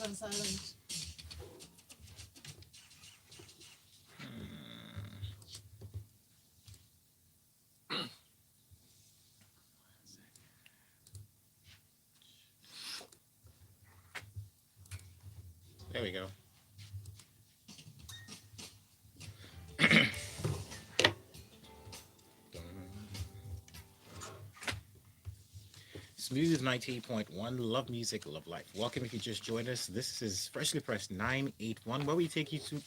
on silent. There we go. Smooth 98.1, love music, love life. Welcome if you just joined us. This is Freshly Pressed 981, where we take you through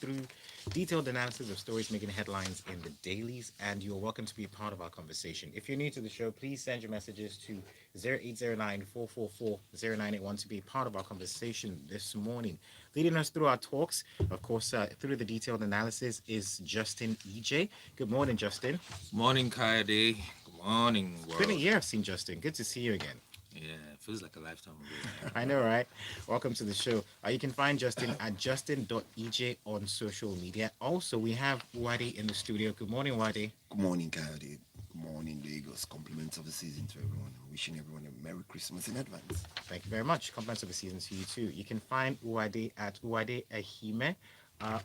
detailed analysis of stories making headlines in the dailies, and you're welcome to be a part of our conversation. If you're new to the show, please send your messages to 0809-444-0981 to be a part of our conversation this morning. Leading us through our talks, of course, through the detailed analysis is Justin EJ. Good morning, Justin. Morning, Kayode. Good morning, It's been a world. year I've seen Justin. Good to see you again. Yeah, it feels like a lifetime ago. I know, right? Welcome to the show. You can find Justin at justin.ej on social media. Also, we have Wadi in the studio. Good morning, Wadi. Good morning, Coyote. Good morning, Lagos. Compliments of the season to everyone. Wishing everyone a Merry Christmas in advance. Thank you very much. Compliments of the season to you too. You can find Wadi at Wadi Ahime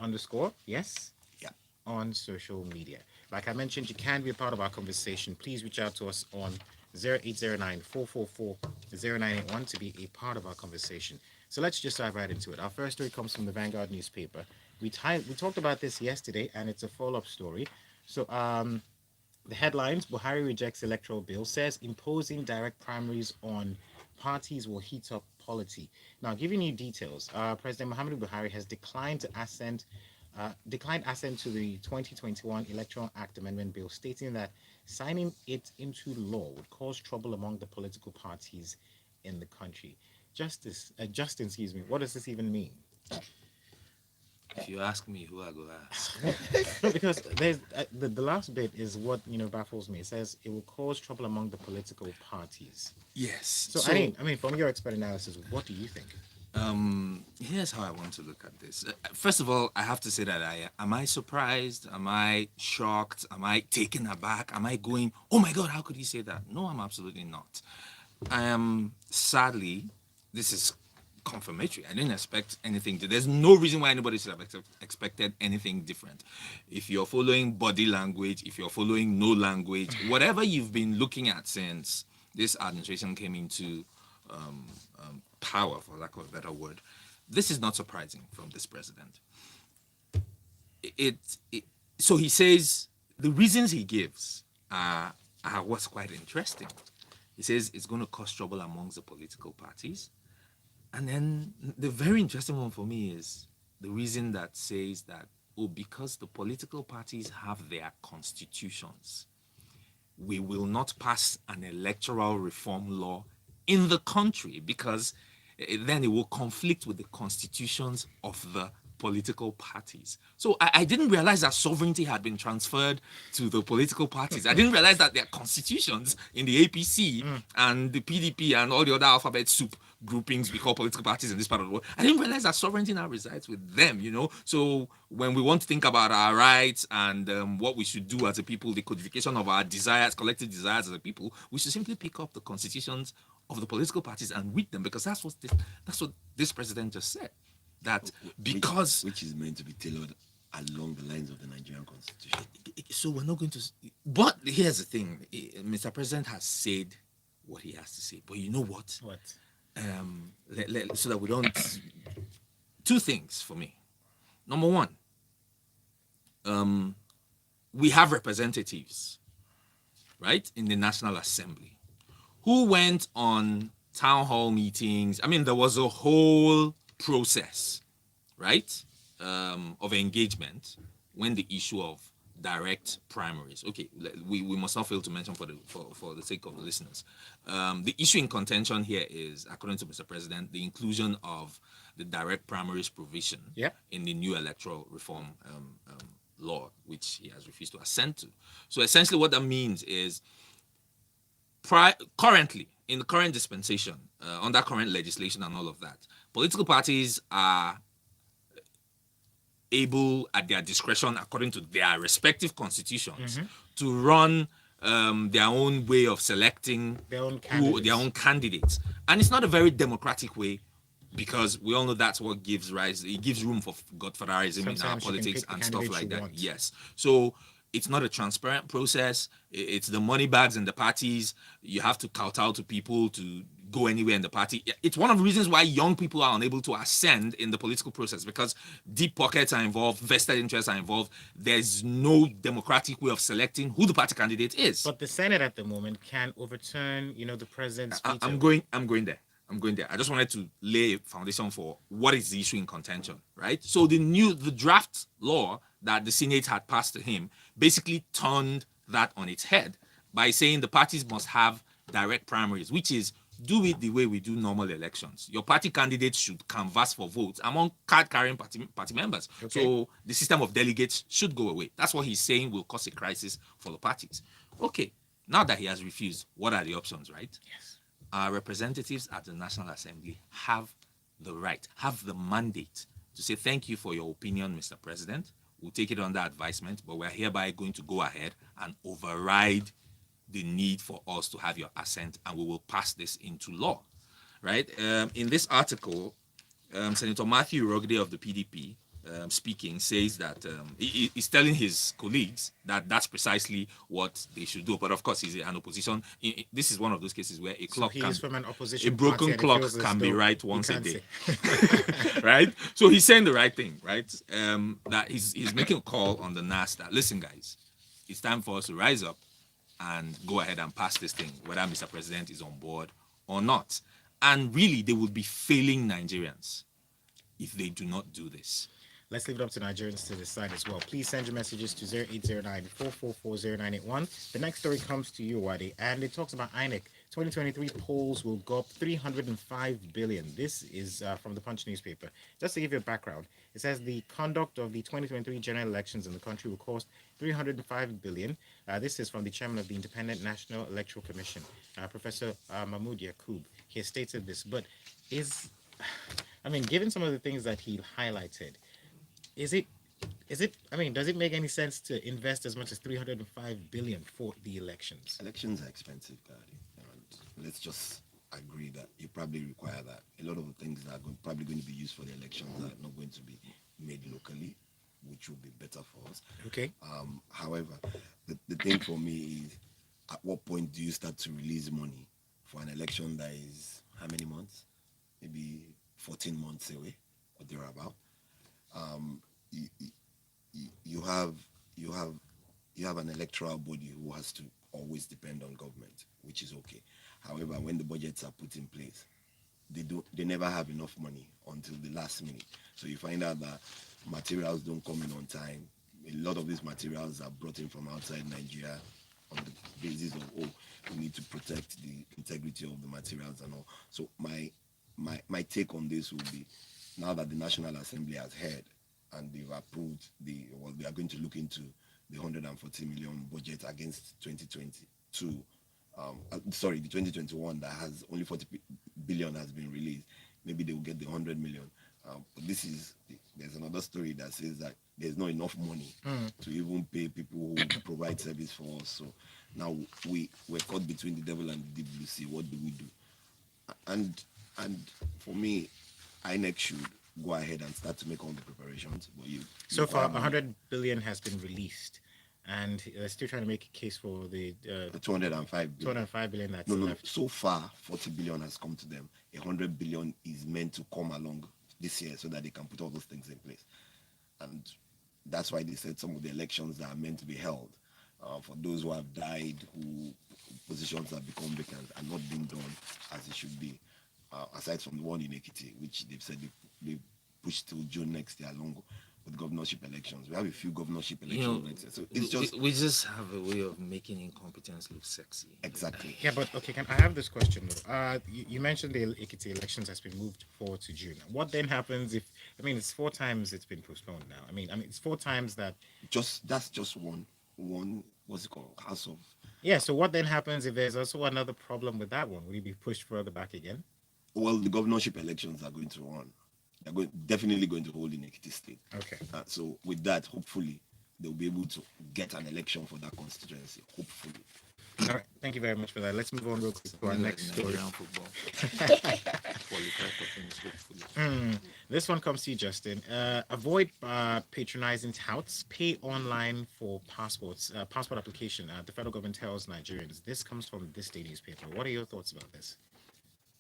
underscore, yes, Yeah. on social media. Like I mentioned, you can be a part of our conversation. Please reach out to us on 0809-444-0981 to be a part of our conversation. So let's just dive right into it. Our first story comes from the Vanguard newspaper. We talked about this yesterday, and it's a follow-up story. So the headlines: Buhari rejects electoral bill, says imposing direct primaries on parties will heat up polity. Now, giving you details, President Muhammadu Buhari has declined assent to the 2021 Electoral Act Amendment Bill, stating that signing it into law would cause trouble among the political parties in the country. Justin, excuse me, what does this even mean? If you ask me, who I go ask? No, because there's the last bit is what baffles me. It says it will cause trouble among the political parties. Yes. So, I mean, from your expert analysis, what do you think? Here's how I want to look at this. First of all, I have to say that am I surprised? Am I shocked? Am I taken aback? Am I going, oh my God, how could he say that? No, I'm absolutely not. I am sadly, this is confirmatory. I didn't expect anything. There's no reason why anybody should have expected anything different. If you're following body language, if you're following no language, whatever you've been looking at since this administration came into power, for lack of a better word, this is not surprising from this president. So he says the reasons he gives are what's quite interesting. He says it's going to cause trouble amongst the political parties. And then the very interesting one for me is the reason that says that, because the political parties have their constitutions, we will not pass an electoral reform law in the country because then it will conflict with the constitutions of the political parties. So I didn't realize that sovereignty had been transferred to the political parties. I didn't realize that their constitutions in the APC and the PDP and all the other alphabet soup groupings we call political parties in this part of the world, I didn't realize that sovereignty now resides with them, So when we want to think about our rights and what we should do as a people, the codification of our desires, collective desires as a people, we should simply pick up the constitutions of the political parties and read them, because that's what this president just said. That because which is meant to be tailored along the lines of the Nigerian constitution. So we're not going to. But here's the thing: Mr. President has said what he has to say. But you know what? What? So that we don't. Two things for me. Number one, we have representatives, right, in the National Assembly, who went on town hall meetings. I mean, there was a whole process, right, of engagement when the issue of direct primaries. Okay, we must not fail to mention for the sake of the listeners. The issue in contention here is, according to Mr. President, the inclusion of the direct primaries provision in the new electoral reform law, which he has refused to assent to. So essentially what that means is currently, in the current dispensation, under current legislation and all of that, political parties are able, at their discretion, according to their respective constitutions, to run their own way of selecting Their own their own candidates. And it's not a very democratic way because we all know that's what gives rise, it gives room for godfatherism in our Sometimes you can politics pick the and stuff candidates like you that. want. Yes. So it's not a transparent process. It's the money bags in the parties. You have to kowtow to people to go anywhere in the party. It's one of the reasons why young people are unable to ascend in the political process, because deep pockets are involved, vested interests are involved. There's no democratic way of selecting who the party candidate is. But the Senate at the moment can overturn, the president's veto. I'm going there. I'm going there. I just wanted to lay a foundation for what is the issue in contention, right? So the draft law that the Senate had passed to him basically turned that on its head by saying the parties must have direct primaries, which is do it the way we do normal elections. Your party candidates should canvass for votes among card-carrying party members. Okay. So the system of delegates should go away. That's what he's saying will cause a crisis for the parties. Okay, now that he has refused, what are the options, right? Yes. Our representatives at the National Assembly have the right, have the mandate to say thank you for your opinion, Mr. President. We'll take it under advisement, but we're hereby going to go ahead and override the need for us to have your assent, and we will pass this into law, right? In this article, Senator Matthew Rogde of the PDP speaking says that he's telling his colleagues that that's precisely what they should do. But of course, he's an opposition. This is one of those cases where a clock He is from an opposition a broken party, clock can be right he once a can't day, say. right? So he's saying the right thing, right? That he's making a call on the NAS that, listen, guys, it's time for us to rise up and go ahead and pass this thing, whether Mr. President is on board or not. And really, they would be failing Nigerians if they do not do this. Let's leave it up to Nigerians to decide as well. Please send your messages to 0809-444-0981. The next story comes to you, Wadi, and it talks about INEC. 2023 polls will go up 305 billion. This is from the Punch newspaper. Just to give you a background, it says the conduct of the 2023 general elections in the country will cost 305 billion. This is from the chairman of the Independent National Electoral Commission, Professor Mahmoud Yacoub. He has stated this, but given some of the things that he highlighted, does it make any sense to invest as much as 305 billion for the elections? Elections are expensive, Daddy. And let's just agree that you probably require that. A lot of the things that are probably going to be used for the elections are not going to be made locally, which will be better for us. Okay. However, the thing for me is, at what point do you start to release money for an election that is how many months? Maybe 14 months away or thereabout. You have an electoral body who has to always depend on government, which is okay. However, when the budgets are put in place, they never have enough money until the last minute. So you find out that materials don't come in on time. A lot of these materials are brought in from outside Nigeria on the basis of, we need to protect the integrity of the materials and all. So my take on this will be, now that the National Assembly has heard and they've approved they are going to look into the 140 million budget against 2022. The 2021 that has only 40 billion has been released. Maybe they will get the 100 million. But there's another story that says that there's not enough money to even pay people who provide service for us. So now we're caught between the devil and the deep blue sea. What do we do? And for me, INEC should go ahead and start to make all the preparations. But so far, 100 billion has been released, and they're still trying to make a case for the 205 billion. 205 billion that's No. left. So far, 40 billion has come to them. 100 billion is meant to come along this year so that they can put all those things in place. And that's why they said some of the elections that are meant to be held, for those who have died, who positions have become vacant, are not being done as it should be. Aside from the one in Ekiti, which they've said they pushed till June next year, along with governorship elections. We have a few governorship elections next year. So it's just... We just have a way of making incompetence look sexy. Exactly. Yeah, but okay, I have this question though. You mentioned the Ekiti elections has been moved forward to June. What then happens if, it's 4 times it's been postponed now. It's 4 times that... That's just one, what's it called? House of... Yeah, so what then happens if there's also another problem with that one? Will it be pushed further back again? Well, the governorship elections are going to run. They're definitely going to hold in Ekiti State. Okay. So with that, hopefully, they'll be able to get an election for that constituency. Hopefully. All right. Thank you very much for that. Let's move on real quick to our next story. Football. qualify for things, hopefully. This one comes to you, Justin. Avoid patronizing touts. Pay online for passports. Passport application. The federal government tells Nigerians. This comes from this day newspaper. What are your thoughts about this?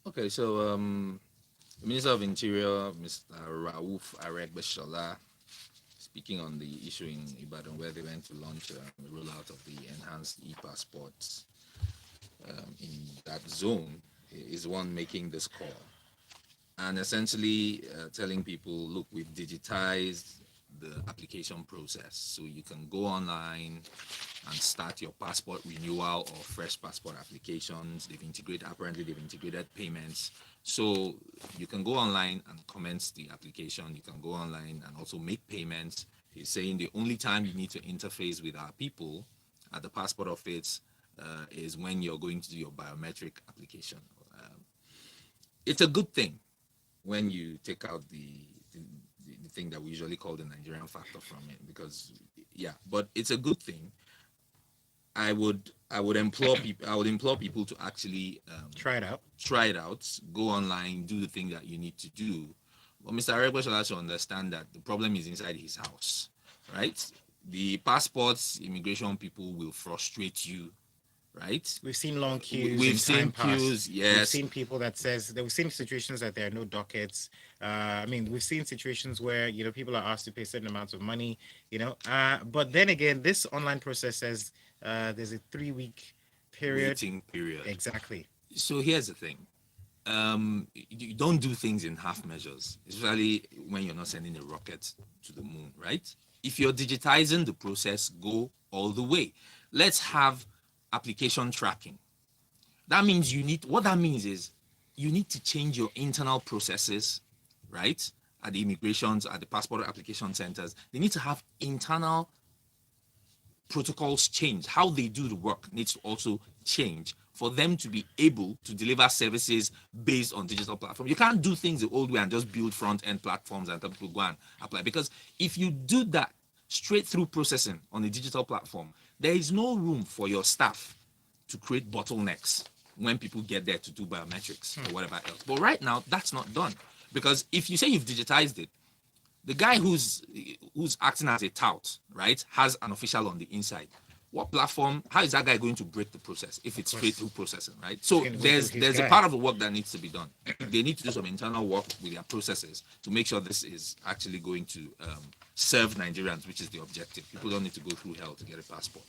Okay, so the Minister of Interior, Mr. Rauf Aregbesola, speaking on the issue in Ibadan where they went to launch the rollout of the enhanced e-passports in that zone, is one making this call. And essentially telling people, look, we've digitized the application process. So you can go online and start your passport renewal or fresh passport applications. Apparently they've integrated payments. So you can go online and commence the application. You can go online and also make payments. He's saying the only time you need to interface with our people at the passport office is when you're going to do your biometric application. It's a good thing when you take out the thing that we usually call the Nigerian factor from it, because but it's a good thing. I would implore people to actually Try it out. Go online, do the thing that you need to do. But Mr. Aregbe should also understand that the problem is inside his house, right? The passports, immigration people will frustrate you, right? We've seen long queues. We've seen queues, yes. We've seen people that we've seen situations that there are no dockets. We've seen situations where people are asked to pay certain amounts of money. But then again, this online process says there's a 3-week period. Waiting period. Exactly. So here's the thing. You don't do things in half measures, especially when you're not sending a rocket to the moon, right? If you're digitizing the process, go all the way. Let's have application tracking. That means you need to change your internal processes, right? At the immigrations, at the passport application centers, they need to have internal protocols change. How they do the work needs to also change for them to be able to deliver services based on digital platforms. You can't do things the old way and just build front-end platforms and tell people go and apply. Because if you do that straight through processing on a digital platform, there is no room for your staff to create bottlenecks when people get there to do biometrics or whatever else. But right now, that's not done. Because if you say you've digitized it, the guy who's acting as a tout, right, has an official on the inside. What platform? How is that guy going to break the process if it's straight through processing, right? So there's a part of the work that needs to be done. They need to do some internal work with their processes to make sure this is actually going to serve Nigerians, which is the objective. People don't need to go through hell to get a passport.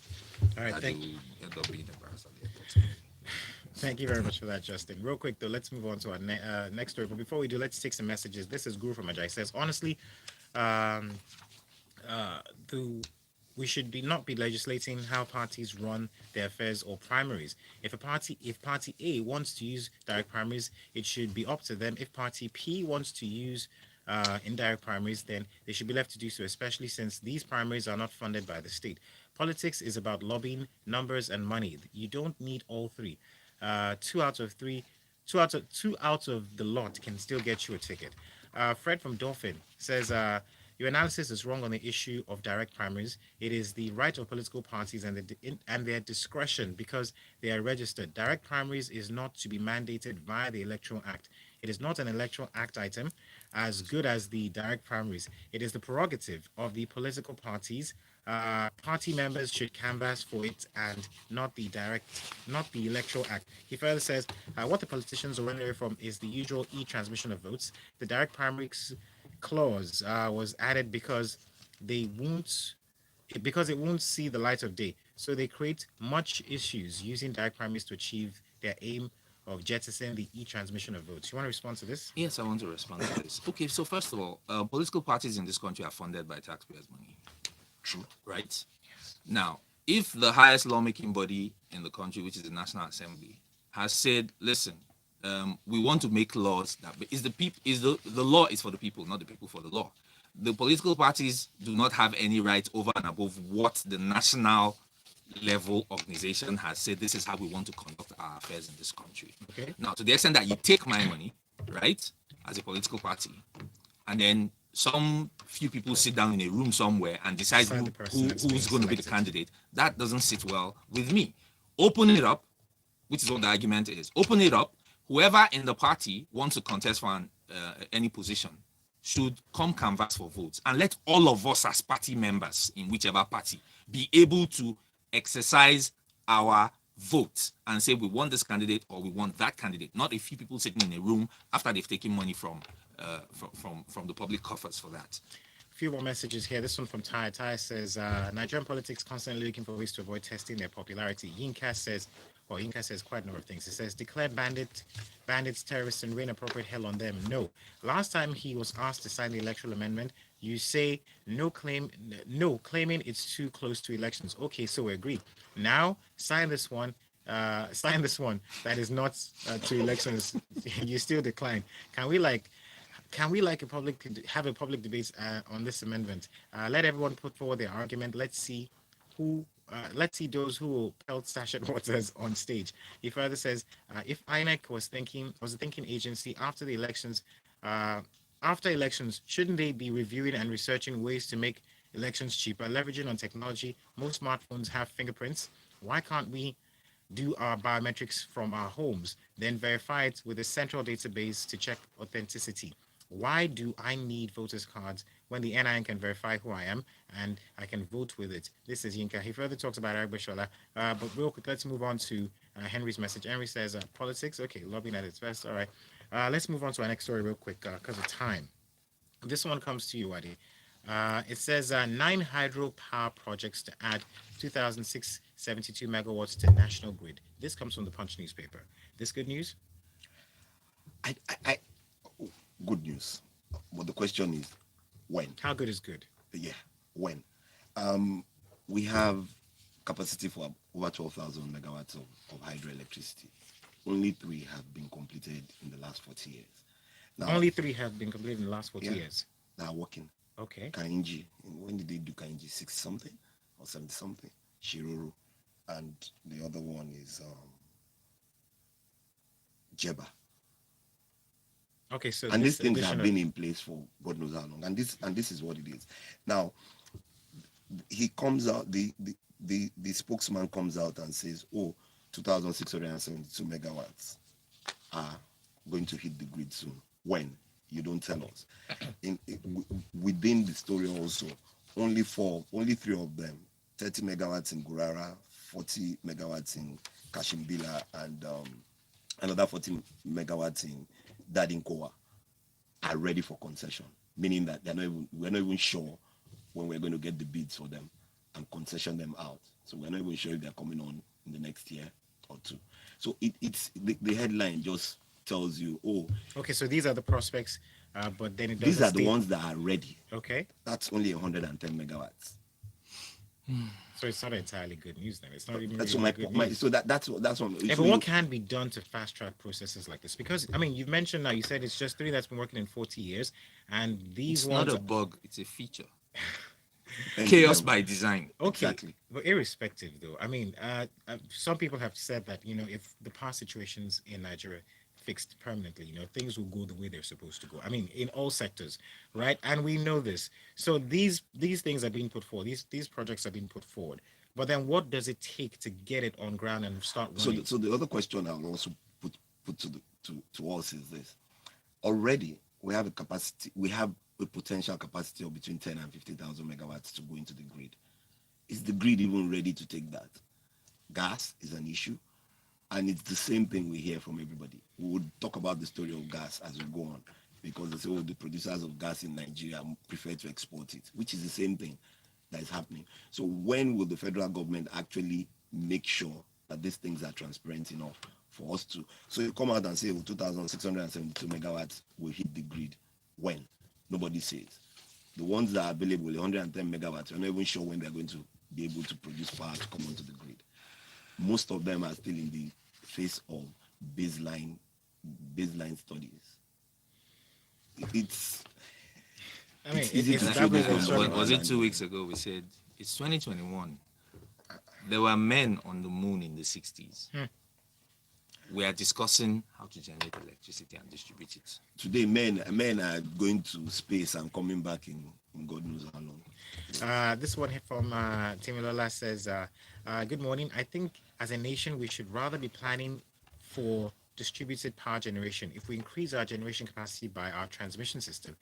All right, they will end up being embarrassed at the airport. Thank you very much for that, Justin. Real quick, though, let's move on to our next story. But before we do, let's take some messages. This is Guru from Ajay. Says, honestly, we should not be legislating how parties run their affairs or primaries. If party A wants to use direct primaries, it should be up to them. If party P wants to use indirect primaries, then they should be left to do so, especially since these primaries are not funded by the state. Politics is about lobbying, numbers, and money. You don't need all three. Two out of the lot can still get you a ticket. Fred from Dolphin says, your analysis is wrong on the issue of direct primaries. It is the right of political parties and their discretion because they are registered. Direct primaries is not to be mandated via the Electoral Act. It is not an Electoral Act item as good as the direct primaries. It is the prerogative of the political parties. Party members should canvass for it and not the Electoral Act. He further says, what the politicians are running away from is the usual e-transmission of votes. The direct primaries clause was added because it won't see the light of day. So they create much issues using direct primaries to achieve their aim of jettisoning the e-transmission of votes. You want to respond to this? Yes, I want to respond to this. Okay, so first of all, political parties in this country are funded by taxpayers' money. True. Right? Yes. Now, if the highest lawmaking body in the country, which is the National Assembly, has said, listen, we want to make laws that the law is for the people, not the people for the law. The political parties do not have any right over and above what the national level organization has said. This is how we want to conduct our affairs in this country. Okay. Now, to the extent that you take my money, right, as a political party, and then some few people sit down in a room somewhere and decide who's going to be the candidate, that doesn't sit well with me. Open it up, which is what the argument is. Open it up, whoever in the party wants to contest for any position should come canvass for votes, and let all of us as party members in whichever party be able to exercise our vote and say we want this candidate or we want that candidate, not a few people sitting in a room after they've taken money from the public coffers for that. A few more messages here. This one from Ty. Ty says, Nigerian politics constantly looking for ways to avoid testing their popularity. Yinka says quite a number of things. He says, declare bandits, terrorists, and rain appropriate hell on them. No. Last time he was asked to sign the electoral amendment, you say no, claiming it's too close to elections. Okay, so we agree. Now sign this one. Sign this one that is not to elections. You still decline. Can we have a public debate on this amendment? Let everyone put forward their argument. Let's see those who will pelt sachet waters on stage. He further says, if INEC was a thinking agency after the elections, shouldn't they be reviewing and researching ways to make elections cheaper, leveraging on technology? Most smartphones have fingerprints. Why can't we do our biometrics from our homes, then verify it with a central database to check authenticity? Why do I need voters cards when the NIN can verify who I am and I can vote with it? This is Yinka. He further talks about Agbeshola. But real quick, let's move on to Henry's message. Henry says, politics. Okay, lobbying at its best. All right. Let's move on to our next story real quick because of time. This one comes to you, Wadi. It says 9 hydropower projects to add 2,672 megawatts to national grid. This comes from the Punch newspaper. This good news? Good news. But the question is, when? How good is good? Yeah, when? We have capacity for over 12,000 megawatts of hydroelectricity. Only 3 have been completed in the last 40 years. Now, only 3 have been completed in the last 40 years? They are working. Okay. Kainji. When did they do Kainji? 60 something or 70 something? Shiruru. And the other one is Jeba. Okay, so and these things have been in place for God knows how long, and this is what it is. Now, he comes out, the spokesman comes out and says, "Oh, 2,672 megawatts are going to hit the grid soon." When? You don't tell us. Within the story also, only 3 of them, 30 megawatts in Gurara, 40 megawatts in Kashimbila, and another 40 megawatts in Dadinkowa are ready for concession, meaning that we're not even sure when we're going to get the bids for them and concession them out. So we're not even sure if they're coming on in the next year or 2. So it's the headline just tells you, oh, okay, so these are the prospects, but then these are the ones that are ready. Okay, that's only 110 megawatts. So it's not entirely good news then. It's not even. That's really good news. So that's what. Yeah, but what can be done to fast track processes like this? Because I mean, you've mentioned now. You said it's just 3 that's been working in 40 years, and these it's ones not a bug; it's a feature. Chaos by design. Okay, exactly. But irrespective, though, I mean, some people have said that if the past situations in Nigeria fixed permanently, things will go the way they're supposed to go. I mean, in all sectors, right? And we know this. So these things are being put forward. These projects are being put forward. But then, what does it take to get it on ground and start running? So the other question I'll also put to us is this: already we have a capacity. We have a potential capacity of between 10 and 50,000 megawatts to go into the grid. Is the grid even ready to take that? Gas is an issue. And it's the same thing we hear from everybody. We would talk about the story of gas as we go on, because they say, oh, the producers of gas in Nigeria prefer to export it, which is the same thing that is happening. So when will the federal government actually make sure that these things are transparent enough for us to... So you come out and say, oh, 2,672 megawatts will hit the grid. When? Nobody says. The ones that are available, 110 megawatts, we're not even sure when they're going to be able to produce power to come onto the grid. Most of them are still in the phase of baseline studies. Was it 2 weeks ago? We said it's 2021. There were men on the moon in the 60s. We are discussing how to generate electricity and distribute it. Today, men are going to space and coming back in God knows how long. This one here from Timilola says, good morning. I think as a nation, we should rather be planning for distributed power generation, if we increase our generation capacity by our transmission system,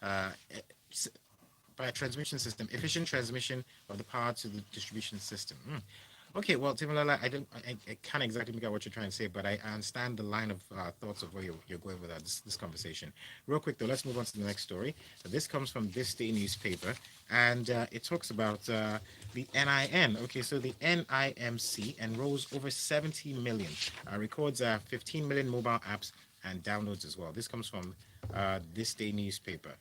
uh, s- by a transmission system, efficient transmission of the power to the distribution system. Okay, well, Timolala, I can't exactly make out what you're trying to say, but I understand the line of thoughts of where you're going with this conversation. Real quick, though, let's move on to the next story. This comes from this day newspaper, and it talks about the NIN. Okay, so the NIMC enrolls over 70 million, records 15 million mobile apps and downloads as well. This comes from this day newspaper.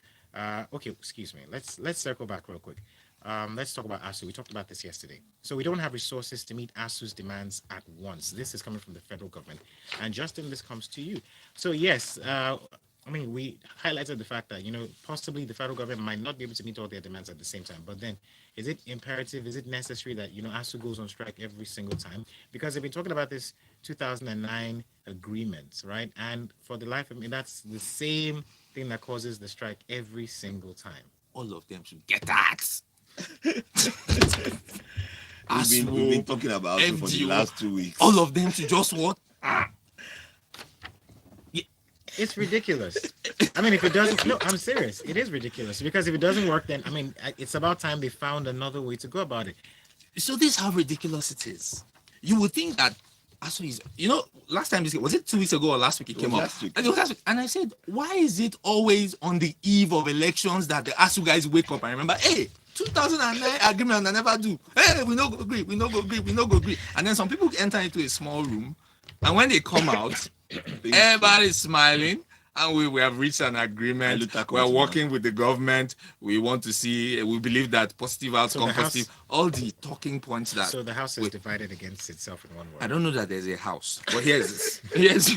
Okay, excuse me. Let's circle back real quick. Let's talk about ASU. We talked about this yesterday. So we don't have resources to meet ASU's demands at once. This is coming from the federal government. And Justin, this comes to you. So yes, I mean, we highlighted the fact that, possibly the federal government might not be able to meet all their demands at the same time. But then, is it imperative? Is it necessary that, ASU goes on strike every single time? Because they've been talking about this 2009 agreement, right? And for the life of me, that's the same thing that causes the strike every single time. All of them should get tax. We've been talking about it for the last 2 weeks. All of them should just what? It's ridiculous. I mean, if it doesn't, no, I'm serious. It is ridiculous because if it doesn't work, then I mean, it's about time they found another way to go about it. So this is how ridiculous it is. You would think that ASU is, last time was it 2 weeks ago or last week it came up? Last week. And it was last week. And I said, why is it always on the eve of elections that the ASU guys wake up and remember, hey, 2009 agreement, I never do. Hey, we no go agree. And then some people enter into a small room, and when they come out, everybody's smiling, and we have reached an agreement. We're working with the government. We want to see, we believe that positive outcome, positive, all the talking points that. So the house is divided against itself in one word. I don't know that there's a house, but here's this.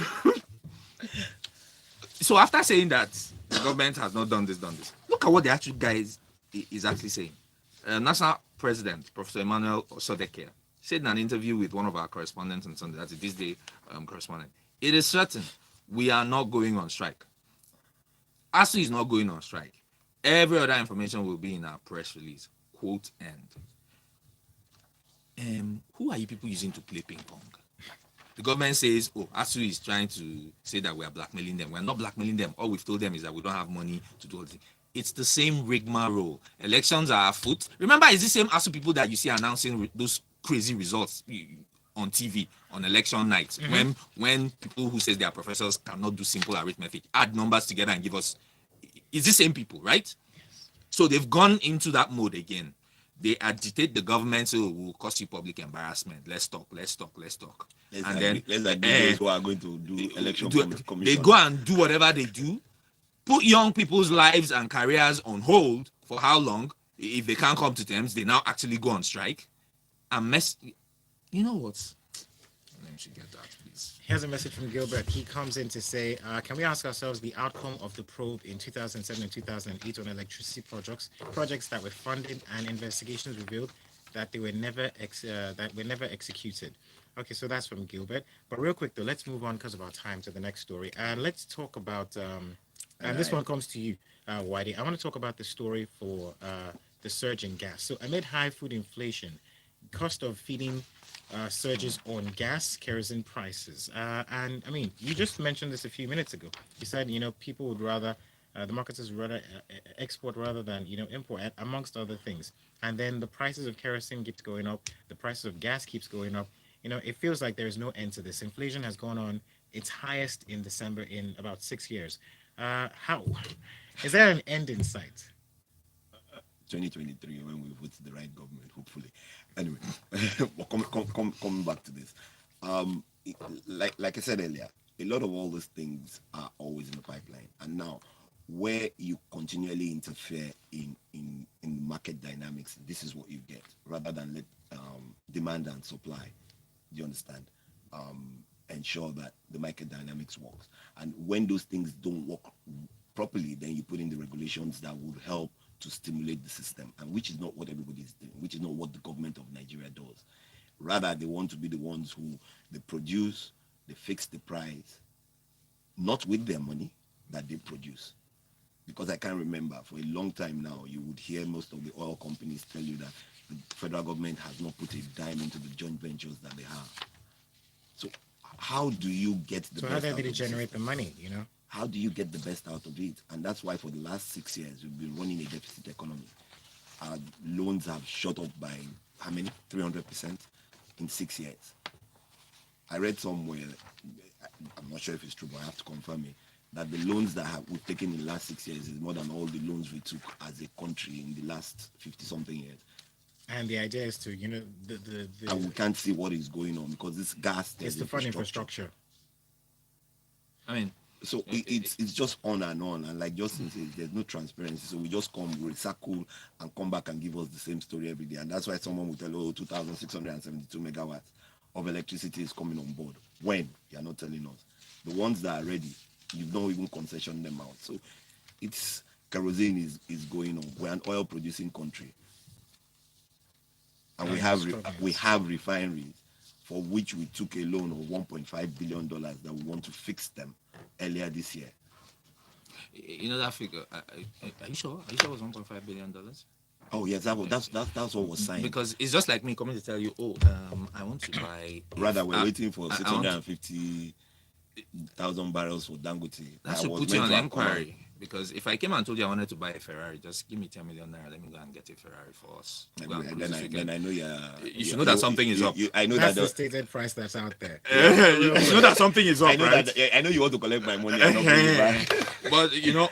So after saying that the government has not done this, look at what the actual guy is actually saying. National President, Professor Emmanuel Osodeke, said in an interview with one of our correspondents on Sunday, that's a This Day correspondent, it is certain we are not going on strike. ASU is not going on strike. Every other information will be in our press release. Quote end. Who are you people using to play ping pong? The government says, ASU is trying to say that we are blackmailing them. We're not blackmailing them. All we've told them is that we don't have money to do all this. It's the same rigmarole. Elections are afoot. Remember, it's the same ASU people that you see announcing those crazy results on TV on election night, when people who says they are professors cannot do simple arithmetic, add numbers together and give us. It's the same people, right? Yes. So they've gone into that mode again. They agitate the government, so it will cause you public embarrassment. Let's talk. Let's agree those who are going to do election commission. They go and do whatever they do, put young people's lives and careers on hold for how long? If they can't come to terms, they now actually go on strike and mess. You know what? Let me get that, please. Here's a message from Gilbert. He comes in to say, can we ask ourselves the outcome of the probe in 2007 and 2008 on electricity projects that were funded, and investigations revealed that they were never executed. Okay, so that's from Gilbert. But real quick though, let's move on because of our time to the next story, and let's talk about. And this one comes to you, Whitey. I want to talk about the story for the surge in gas. So amid high food inflation, cost of feeding surges on gas, kerosene prices. And I mean, you just mentioned this a few minutes ago. You said, people would rather, the marketers would rather export rather than, import, amongst other things. And then the prices of kerosene keeps going up. The prices of gas keeps going up. It feels like there's no end to this. Inflation has gone on its highest in December in about 6 years. How? Is there an end in sight? 2023, when we vote the right government, hopefully. Anyway, coming back to this, like I said earlier, a lot of all these things are always in the pipeline, and now where you continually interfere in market dynamics, this is what you get, rather than let demand and supply. Do you understand? Ensure that the market dynamics works, and when those things don't work properly, then you put in the regulations that would help to stimulate the system, and which is not what everybody is doing, which is not what the government of Nigeria does. Rather, they want to be the ones who they produce, they fix the price, not with their money that they produce. Because I can remember for a long time now, you would hear most of the oil companies tell you that the federal government has not put a dime into the joint ventures that they have. So how do you get the So how best then out did it of the generate the system? money? You know. How do you get the best out of it? And that's why for the last 6 years we've been running a deficit economy. Our loans have shot up by how many? 300% in 6 years. I read somewhere, I'm not sure if it's true, but I have to confirm it, that the loans that we've taken in the last 6 years is more than all the loans we took as a country in the last 50 something years. And the idea is to, you know, And we can't see what is going on because this gas, it's there's to fund infrastructure. infrastructure. I mean, So it's just on, and like Justin says, there's no transparency. So we just come, recycle, and come back and give us the same story every day. And that's why someone will tell, oh, 2,672 megawatts of electricity is coming on board. When? You're not telling us. The ones that are ready, you've not even concessioned them out. So it's kerosene is going on. We're an oil producing country. And we have refineries for which we took a loan of $1.5 billion that we want to fix them earlier this year. you know that figure. Are you sure? Are you sure it was $1.5 billion? Oh yes, that's what was signed. Because it's just like me coming to tell you, oh, I want to buy. Rather, we're waiting for 650,000 barrels for Dangote. That should put you on inquiry. Because if I came and told you I wanted to buy a Ferrari, just give me 10 million naira. Let me go and get a Ferrari for us. Then I know you should know that something is up. I know That's that the stated price that's out there. You should know that something is up. I know right? that. I know you want to collect my money. I'm not going to buy. But you know,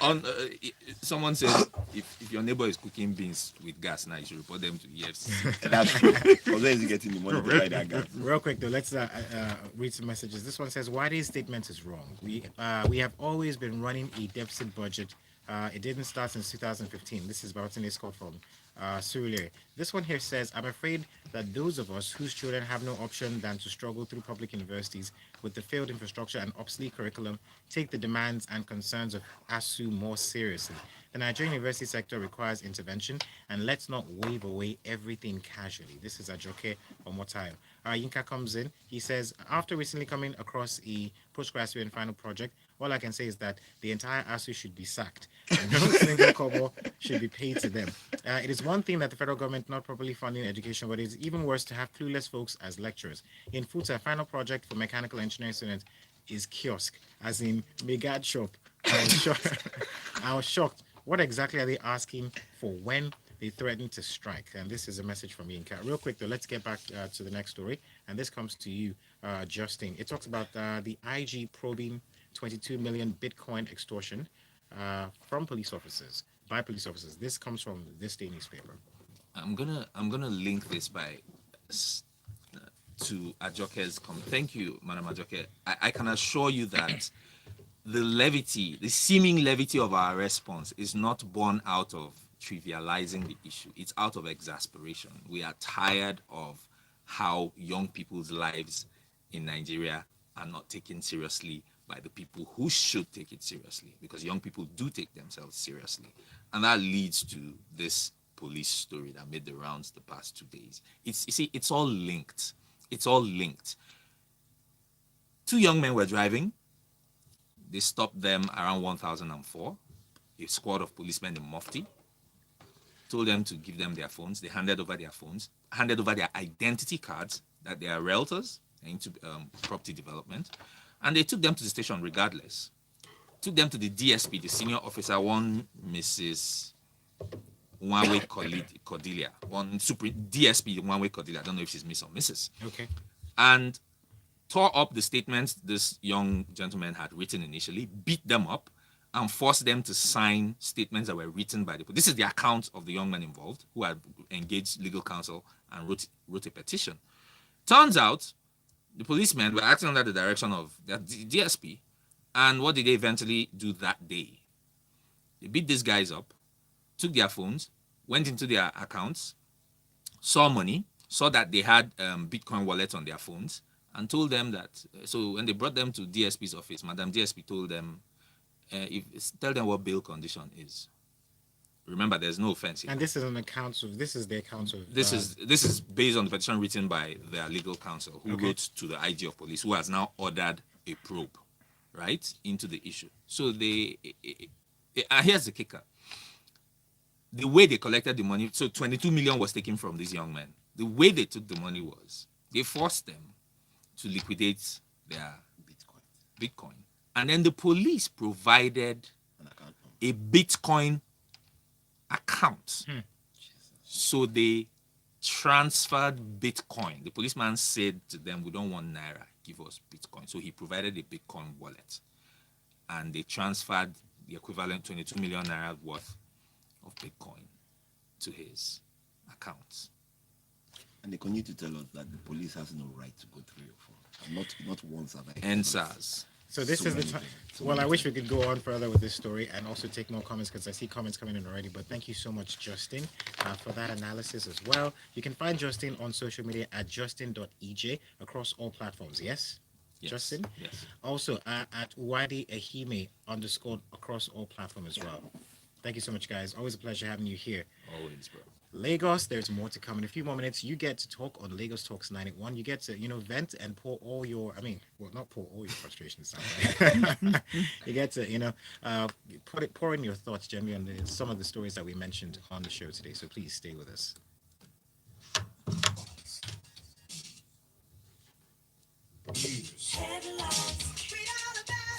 someone said if your neighbor is cooking beans with gas now, you should report them to EFCC. That's true. Because where is he getting the money to buy that gas? Real quick though, let's read some messages. This one says, "Why this statement is wrong. We have always been running a deficit budget. It didn't start since 2015. This is Bautini Scott from Surulere. This one here says, I'm afraid that those of us whose children have no option than to struggle through public universities with the failed infrastructure and obsolete curriculum take the demands and concerns of ASU more seriously. The Nigerian university sector requires intervention, and let's not wave away everything casually." This is Ajoke Omotayo. Yinka comes in. He says, after recently coming across a postgraduate and final project, all I can say is that the entire ASU should be sacked. And no single kobo should be paid to them. It is one thing that the federal government not properly funding education, but it is even worse to have clueless folks as lecturers. In Futa, final project for mechanical engineering students is kiosk, as in megad shop. I was shocked. What exactly are they asking for when they threaten to strike? And this is a message from Yinka. Real quick, though, let's get back to the next story. And this comes to you, Justin. It talks about the IG probing 22 million Bitcoin extortion from police officers, by police officers. This comes from this day newspaper. I'm gonna link this to Ajoke's comment. Thank you, Madam Ajoke. I can assure you that the seeming levity of our response is not born out of trivializing the issue. It's out of exasperation. We are tired of how young people's lives in Nigeria are not taken seriously by the people who should take it seriously, because young people do take themselves seriously. And that leads to this police story that made the rounds the past 2 days. It's all linked. It's all linked. 2 young men were driving. They stopped them around 1004. A squad of policemen in Mufti told them to give them their phones. They handed over their phones, handed over their identity cards, that they are realtors into property development, and they took them to the station regardless. Took them to the DSP, the senior officer, one Mrs. One-way Cordelia, one super DSP, One-way Cordelia. I don't know if she's Miss or Mrs. Okay. And tore up the statements this young gentleman had written initially, beat them up, and forced them to sign statements that were written by the police. This is the account of the young man involved who had engaged legal counsel and wrote a petition. Turns out the policemen were acting under the direction of the DSP. And what did they eventually do that day? They beat these guys up, took their phones, went into their accounts, saw money, saw that they had Bitcoin wallets on their phones, and told them that. So when they brought them to DSP's office, Madam DSP told them, tell them what bail condition is. Remember, there's no offense here. And this is an account of. This is the account of. This is based on the petition written by their legal counsel, who wrote to the IG of police, who has now ordered a probe, right, into the issue. So here's the kicker. The way they collected the money, so 22 million was taken from these young men. The way they took the money was they forced them to liquidate their Bitcoin. Bitcoin. And then the police provided An account number. a Bitcoin account. So they transferred Bitcoin. The policeman said to them, "We don't want Naira, give us Bitcoin." So he provided a Bitcoin wallet. And they transferred the equivalent 22 million Naira worth of Bitcoin to his account. And they continue to tell us that the police has no right to go through your phone. And not once have I. And SARS. So this So is the many time. things, so Well, I many wish we could go on further with this story and also take more comments because I see comments coming in already. But thank you so much, Justin, for that analysis as well. You can find Justin on social media at justin.ej across all platforms. Yes? Yes. Justin? Yes. Also at Wadi Ahime _ across all platforms as well. Thank you so much, guys. Always a pleasure having you here. Always, bro. Lagos, there's more to come. In a few more minutes, you get to talk on Lagos Talks 91. You get to, vent and pour all your, not pour all your frustrations out. You get to, pour in your thoughts generally on some of the stories that we mentioned on the show today. So please stay with us.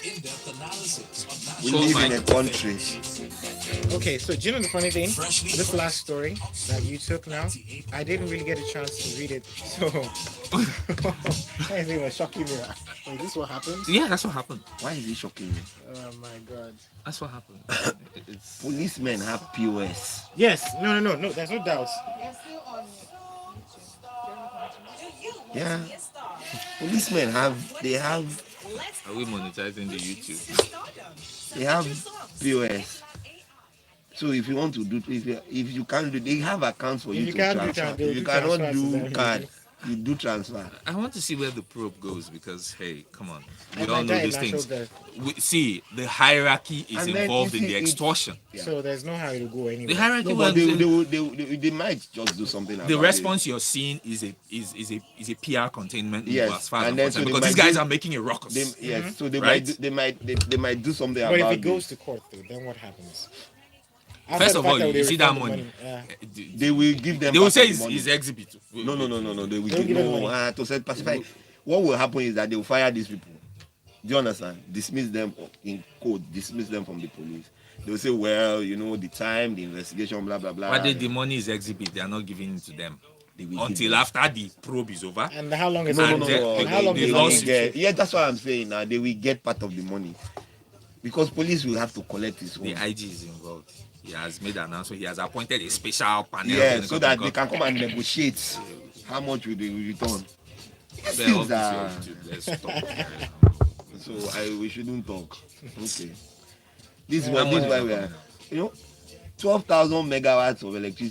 In-depth analysis of We national live in a country. Okay, so do you know the funny thing? This last story that you took now, I didn't really get a chance to read it. So, I think it was shocking me. Wait, this is what happened? Yeah, that's what happened. Why is it shocking you? Oh my God. That's what happened. It's Policemen have POS. Yes, no, there's no doubt. They're still on YouTube. Yeah. Policemen they have Are we monetizing the YouTube? they have POS. So if you want to do if you can't do, they have accounts for If you you to can't do transfer. that, they'll If you do cannot transfers to do them. card, you do transfer. I want to see where the probe goes because, hey, come on. We And all like know that these in things. natural See, the hierarchy is And then involved you in see the it- extortion. Yeah. So there's no how it'll go The anywhere. hierarchy No, but will- they might just do something about the it. response you're seeing is a PR containment move Yes, as far as and I'm then concerned, so they because these might guys do- are making a ruckus. Yes, so they Right? might do something But about if it goes this. to court, though, then what happens? First of all, you see that money. They will give them. They will part say of the money. it's exhibit. No. They will They'll give give them no. money. To set pacify. What will happen is that they will fire these people. Do you understand? Dismiss them in court. Dismiss them from the police. They will say, well, the time, the investigation, blah blah blah. Why the money is exhibit? They are not giving it to them They will give until them. after the probe is over. And how long is No, it? no, going no, to no. take? And how long They is it lost going to it. take? Yeah, that's what I'm saying. Now they will get part of the money because police will have to collect his own. The IG is involved. He has made an announcement. He has appointed a special panel. Yeah, so that they can come and negotiate how much will they return. These things are. Let's stop. So we shouldn't talk. Okay. This is How much why is we coming are. out? 12,000 megawatts of electricity.